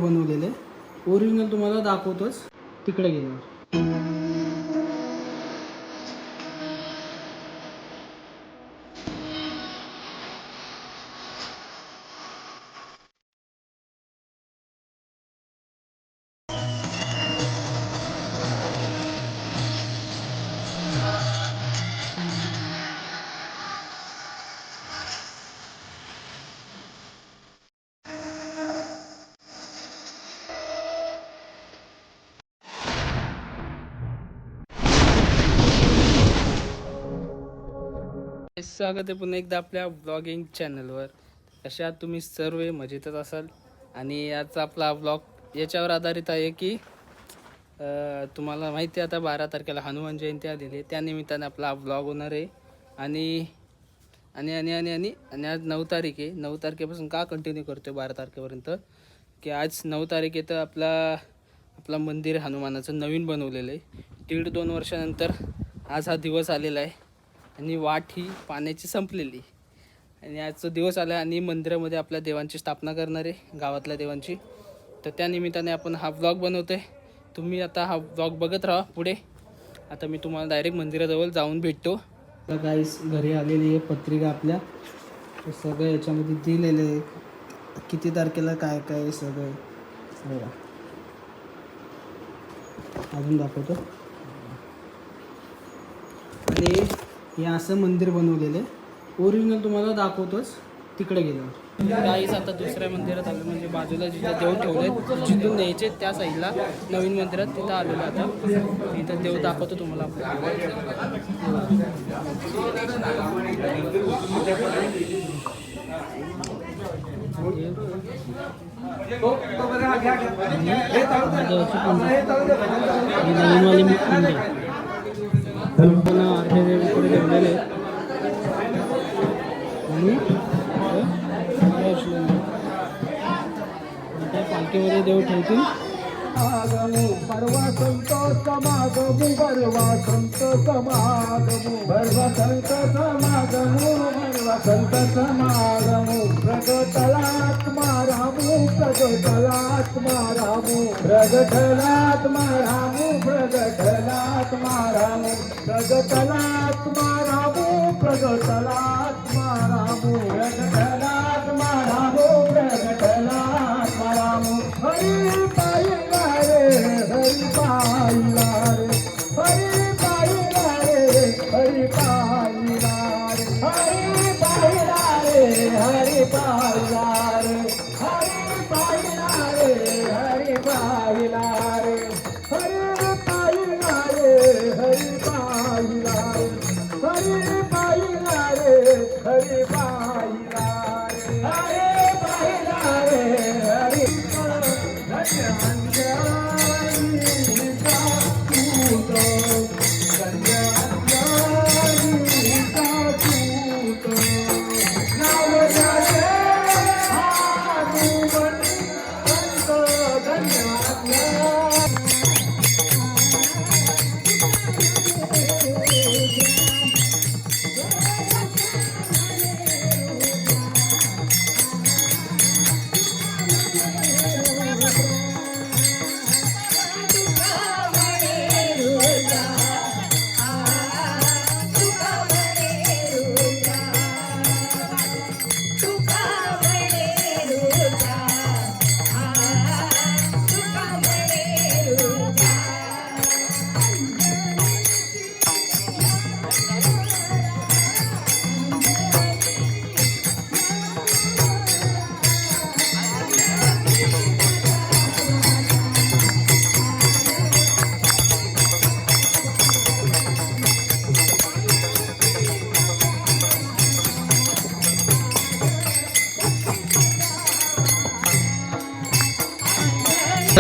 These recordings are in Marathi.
बनवलेले ओरिजिनल तुम्हाला दाखवतोच तिकडे गेल्यावर. स्वागत आहे पुन्हा एकदा आपल्या ब्लॉगिंग चॅनलवर. कशा आहात तुम्ही सर्व? मजेतच असाल. आणि आजचा आपला ब्लॉग याच्यावर आधारित आहे की तुम्हाला माहिती आहे आता 12 तारखेला हनुमान जयंती आलेली आहे, त्यानिमित्ताने आपला ब्लॉग होणार आहे. आणि आणि आणि आणि आणि आणि आज 9 तारीख आहे. 9 तारखेपासून का कंटिन्यू करतो 12 तारखेपर्यंत की आज 9 तारीख आहे तर आपला मंदिर हनुमानाचं नवीन बनवलेलं आहे. 1.5-2 वर्षानंतर आज हा दिवस आलेला आहे. आणि वाट ही पाण्याची संपलेली आणि आजचा दिवस आला आणि मंदिरामध्ये आपल्या देवांची स्थापना करणार आहे, गावातल्या देवांची. तर त्या निमित्ताने आपण हा ब्लॉग बनवतो आहे. तुम्ही आता हा ब्लॉग बघत राहा पुढे. आता मी तुम्हाला डायरेक्ट मंदिराजवळ जाऊन भेटतो. तर गाईस घरी आलेली आहे पत्रिका आपल्या, सगळं याच्यामध्ये दिलेलं आहे किती तारखेला काय काय सगळं बघा. अजून दाखवतो. आणि हे असं मंदिर बनवलेलं आहे ओरिजिनल तुम्हाला दाखवतोच तिकडे गेल्यावर. काहीच आता दुसऱ्या मंदिरात आलं म्हणजे बाजूला जिथे देव ठेवले जिथून न्यायचे त्या साईडला नवीन मंदिरात तिथं आलेलं. आता इथं देव दाखवतो तुम्हाला. नवीनवाली मंदिर ठेवलेले आणि त्या पालखीमध्ये देव ठेवतील. परवा संत समागमू परवा संत समागमू परवा संत समागमू परवा संत समागमू प्रगटलात मारामू प्रगटलात मारामू प्रगटलात मारामू प्रगटलात मारामू प्रगटलात मारामू प्रगटलात मारामू प्रगटलात मारामू प्रगटलात मारामू. हरी पाहिला रे हरी पाहिला रे हरी पाहिला रे हरी पाहिला रे हरी पाहिला रे हरी पाहिला रे हरी पाहिला रे हरी पाहिला रे हरी पाहिला रे हरी पाहिला रे हरी पाहिला रे हरी पाहिला रे हरी पाहिला रे हरी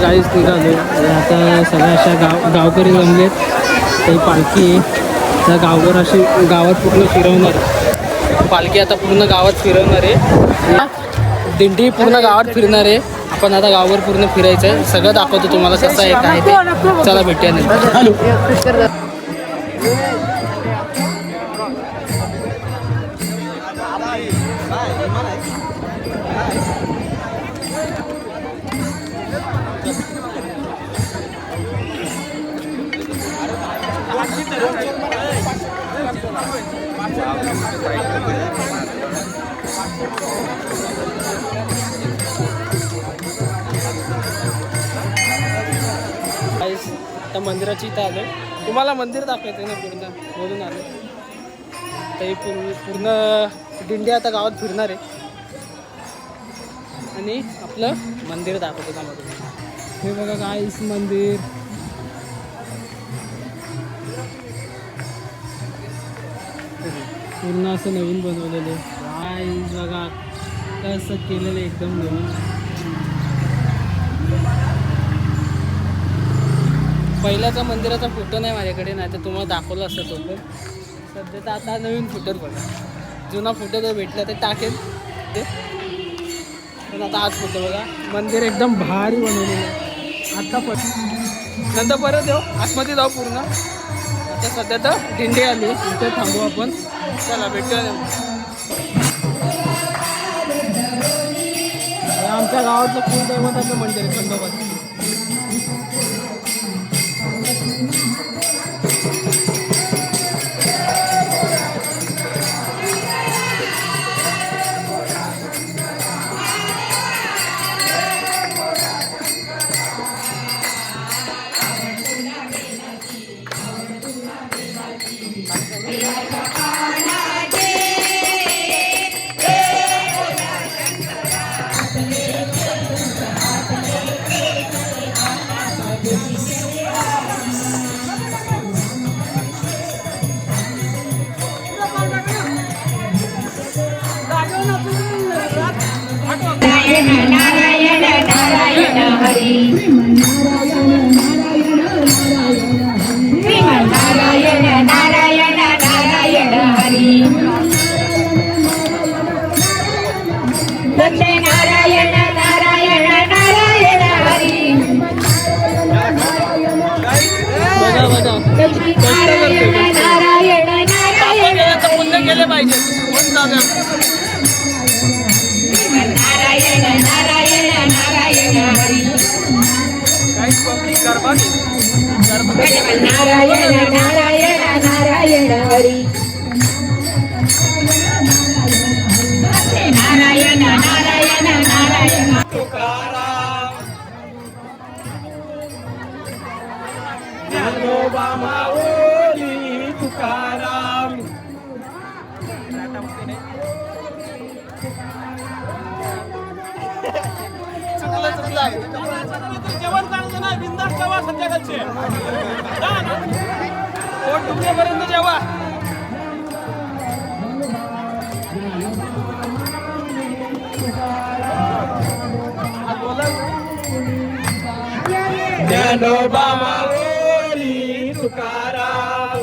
काहीच निघालो. आता सगळ्या अशा गावकरी जमलेत. काही पालखी त्या गावभर अशी गावात पूर्ण फिरवणार. पालखी आता पूर्ण गावात फिरवणार आहे. दिंडी पूर्ण गावात फिरणार आहे. आपण आता गावावर पूर्ण फिरायचं आहे. सगळं दाखवतो तुम्हाला कसं आहे काय ते. चला भेटूया नंतर. हॅलो. आता मंदिराची इथं आलो. तुम्हाला मंदिर दाखवायचं ना पूर्ण बोलून आलो. तर पूर्ण दिंडी आता गावात फिरणार आहे आणि आपलं मंदिर दाखवतो का मधून. हे बघा गाईस मंदिर. पूर्ण असं नवीन बनवलेलं आहे. गाईस बघा कसं केलेलं एकदम नवीन. पहिल्याचा मंदिराचा फोटो नाही माझ्याकडे, नाही तर तुम्हाला दाखवलं असतं तो. पण सध्या तर आता नवीन फोटो बघा. जुना फोटो जर भेटला तर टाकेल ते. पण आता आज फोटो बघा. मंदिर एकदम भारी बनवलेलं आहे. आता पण नंतर परत येऊ आतमध्ये जाऊ पूर्ण. आता सध्या तर दिंडी आली, इथे थांबू आपण. चला भेटूया. आमच्या गावातलं कुलदैवताचं मंदिर आहे खंडोबाचं. नारायण नारायण हरी नारायण नारायण नारायण हरी लक्ष्मी नारायण नारायण नारायण हरी लक्ष्मी नारायण नारायण नारायण पुण्य केले पाहिजे. नारायण नारायण नारायण हरी नारायण नारायण नारायण हरी नारायण नारायण नारायण तुकाराम ज्ञानोबा माऊली तुकाराम. जेवण चांगलं नाही. बिंदास जेवा संध्याकाळचे. पोट दुखण्यापर्यंत जेवा. ज्ञानोबा माऊली तुकाराम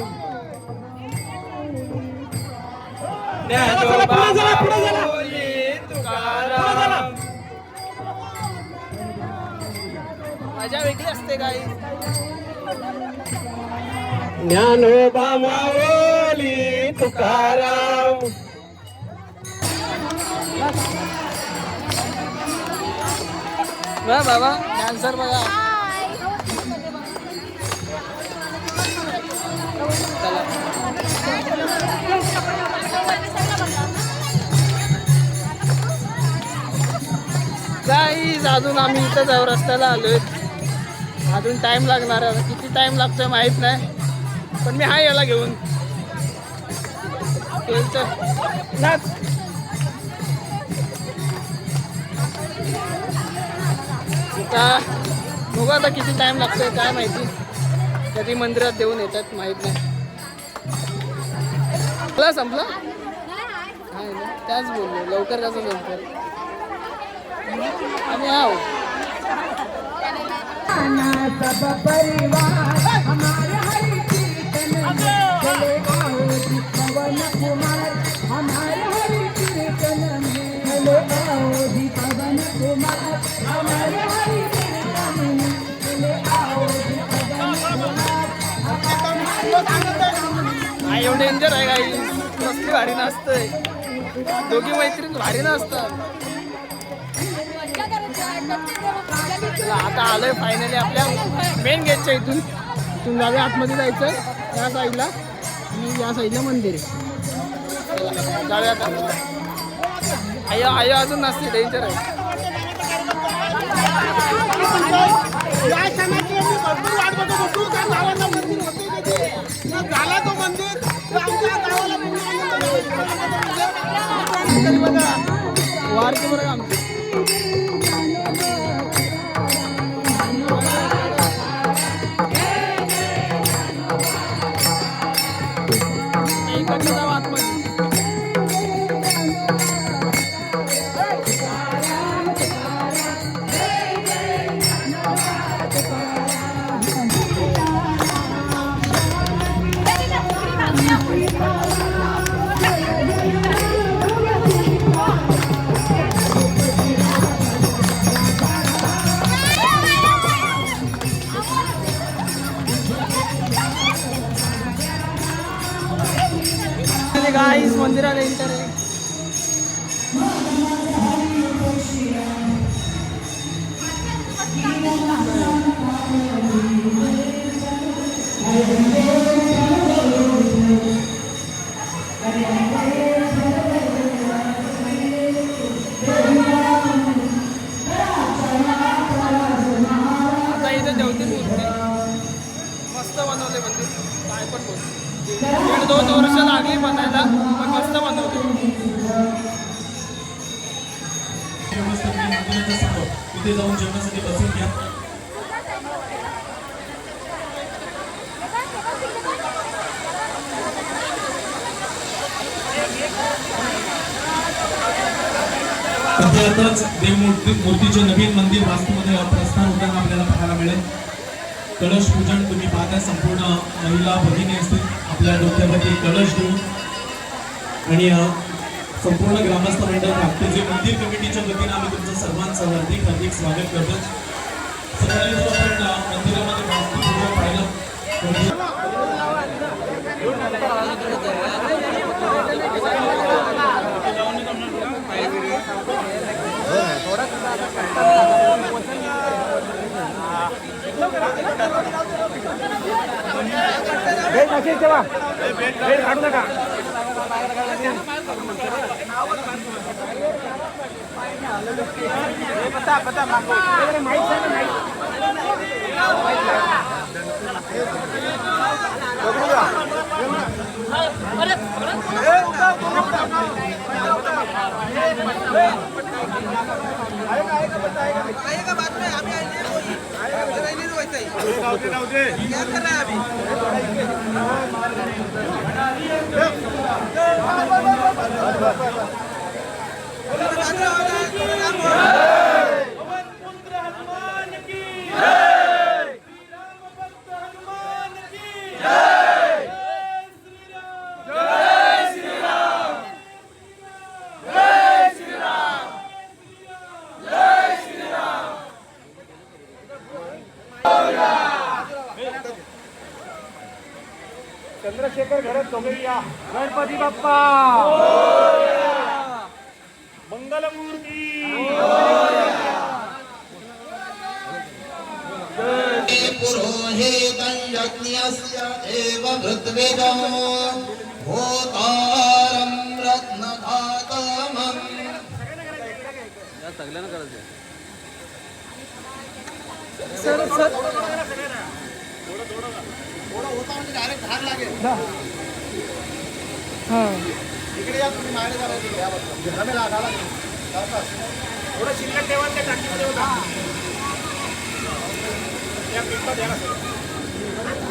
ज्ञानोबा माऊली तुकाराम. मजा वेगळी असते काय. ज्ञानोबा माऊली तुकाराम. बाबा डान्सर बघा. गाईज अजून आम्ही इथं जाऊ रस्त्याला आलोय. अजून टाइम लागणार आहे. किती टाइम लागतोय माहित नाही, पण मी हाय याला घेऊन. नाच आता बघू आता किती टाइम लागतोय काय माहिती. कधी मंदिरात देऊन येतात माहित नाही. संपला हाय ना, त्याच बोललो लवकर कसं लवकर. आम्ही आहो सब परिवार हमारे हरि कीर्तन चले आओ पवन कुमार हमारे हरि कीर्तन में चले आओ पवन कुमार हमारे हरि कीर्तन में चले आओ पवन कुमार. एवढे डेंजर आहे काही. कसली भारी नसतंय. दोघी मैत्रीण भारी नसतात. आता आलोय फायनली आपल्या मेन गेटच्या इथून. जाऊया आतमध्ये जायचं या साईडला आणि या साईडला मंदिर आहे. जाऊया आता. आयो आयो अजून नसते, डेंजर आहे. या क्षणाची आम्ही भरपूर वाट बघतो. भरपूर त्या गावाला मंदिर होते तिथे. झाला तो मंदिर तर आमच्या गावाला पूर्ण आनंद बघा वारती बरं आमची. गाईस मंदिराला एंटर आहे. आता इथे ठेवते मूर्ती. मस्त बनवले मंदिर. काय पण बोल. 1-2 वर्ष लागली बनायला, पण मस्त बनवली. तिथे जाऊन जेवणासाठी बसून घ्या. त्यातच मूर्तीचे नवीन मंदिर वास्तूमध्ये प्रस्थान होताना आपल्याला पाहायला मिळेल. कलश पूजन तुम्ही पाहता, संपूर्ण महिला भगिनी असतील आपल्या डोक्यावरती कलश घेऊन आणि संपूर्ण ग्रामस्थ मंडळ जे मंदिर कमिटीच्या वतीने आम्ही तुमचं सर्वांचं हार्दिक स्वागत करतो. सकाळी जो आपण मंदिरामध्ये वास्तुपूजन पाहिलं. काढू नका. चंद्रशेखर घरात सोमय्या गणपती बाप्पा मंगलमूर्ती. पुरोहितं यज्ञस्य देव भृद्विजं होतारं रत्नधातमम्. या सगळ्यांना करायचं. इकडे या तुम्ही मागे जरा इकडे या बघा. घरामध्ये लागायला थोडं शिल्लक ठेवा त्या टाकीमध्ये होता.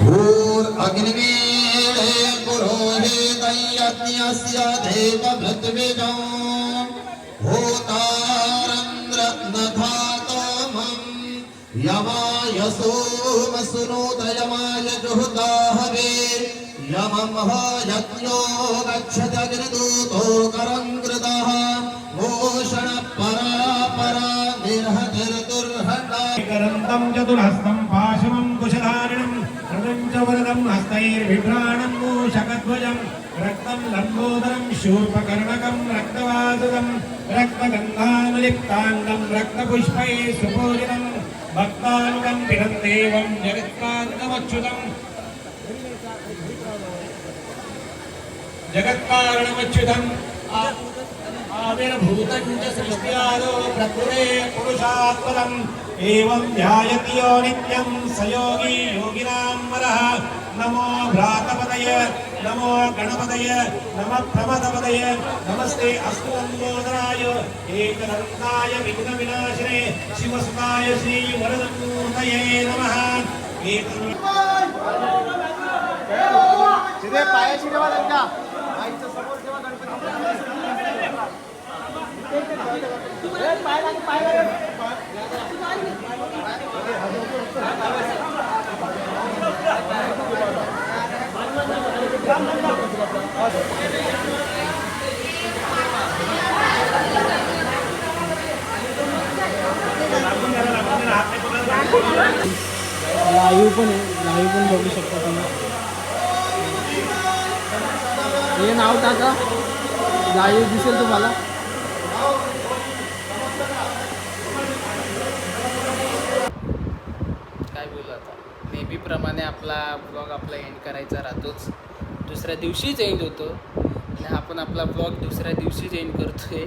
भूर अग्निवेळे पुरोहितं यज्ञस्य देव भृद्विजं होतारं रत्नधातमम्. यमाय सोमसुनोत यमाय जुहुता हवे यमः यज्ञो गच्छति अग्निदूतो करं कृतः भूषण परा निर्हतिर्दुर्हता. करन्तं चतुर्हस्तं पाशमं कुशधारिणं हृदं च वरदं हस्तैर्बिभ्राणं मूषकध्वजं रक्तं लम्बोदरं शूर्पकर्णकं रक्तवासुदं रक्तगन्धानुलिप्ताङ्गं रक्तपुष्पैः सुपूजितं भक्तानुगं देवं जगत्कान्तमच्युतं. जगत्कारणमच्युतम् आविर्भूतं च सृष्ट्यादो प्रकृते पुरुषात्परम् एवं ध्यायति यो नित्यं स योगी योगिनां वरः नमो भ्रातपदय नमो गणपतय नमः प्रमदपदय नमस्ते अस्तु लम्बोदराय एकरत्नाय विघ्नविनाशिने शिवसुताय श्रीवरदमूर्तये नमः तिथे पायाशी ठेवा त्यांच्या आईच्या समोर ठेवा गणपती पाय लाग पाय लाईव्ह पण आहे, लाईव्ह पण बघू शकता तुम्ही. हे नाव टाका, लाईव्ह दिसेल तुम्हाला. काय बोलू आता, नेहमीप्रमाणे आपला ब्लॉग आपला एंड करायचा राहतोच, दुसऱ्या दिवशीच एंड होतो आणि आपण आपला ब्लॉग दुसऱ्या दिवशीच एंड करतोय.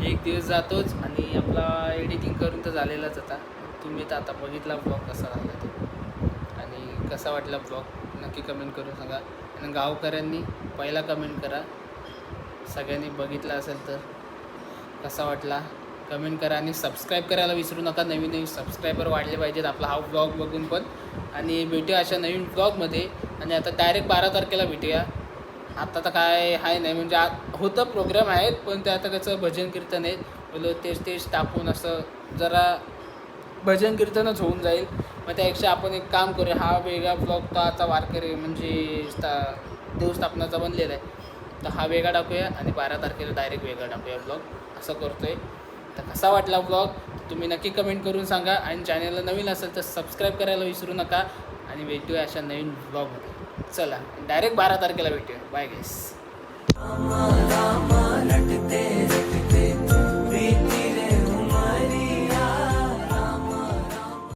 एक दिवस जातोच आणि आपला एडिटिंग करून तर झालेलाच आता. तुम्ही तर आता बघितला ब्लॉग कसा झाला तो आणि कसा वाटला ब्लॉग नक्की कमेंट करून सांगा. आणि गावकऱ्यांनी पहिला कमेंट करा, सगळ्यांनी बघितला असेल तर कसा वाटला कमेंट करा आणि सबस्क्राईब करायला विसरू नका. नवीन नवीन सबस्क्रायबर वाढले पाहिजेत आपला हा ब्लॉग बघून पण. आणि भेटूया अशा नवीन ब्लॉगमध्ये. आणि आता डायरेक्ट 12 तारखेला भेटूया. आता तर काय आहे नाही, म्हणजे होतं प्रोग्राम आहेत पण ते आता कसं भजन कीर्तन आहेत बोलो तेच टाकून असं जरा भजन कीर्तनच होऊन जाईल. मग त्यापेक्षा आपण एक काम करूया, हा वेगळा ब्लॉग तो आता वारकरी म्हणजे देवस्थापनाचा बनलेला आहे तर हा वेगळा टाकूया आणि 12 तारखेला डायरेक्ट वेगळा टाकूया ब्लॉग, असं करतो आहे. तर कसा वाटला ब्लॉग तुम्ही नक्की कमेंट करून सांगा. आणि चॅनलला नवीन असेल तर सबस्क्राईब करायला विसरू नका. आणि भेटूया अशा नवीन ब्लॉगमध्ये. चला डायरेक्ट 12 तारखेला भेटूया. बाय गाईस.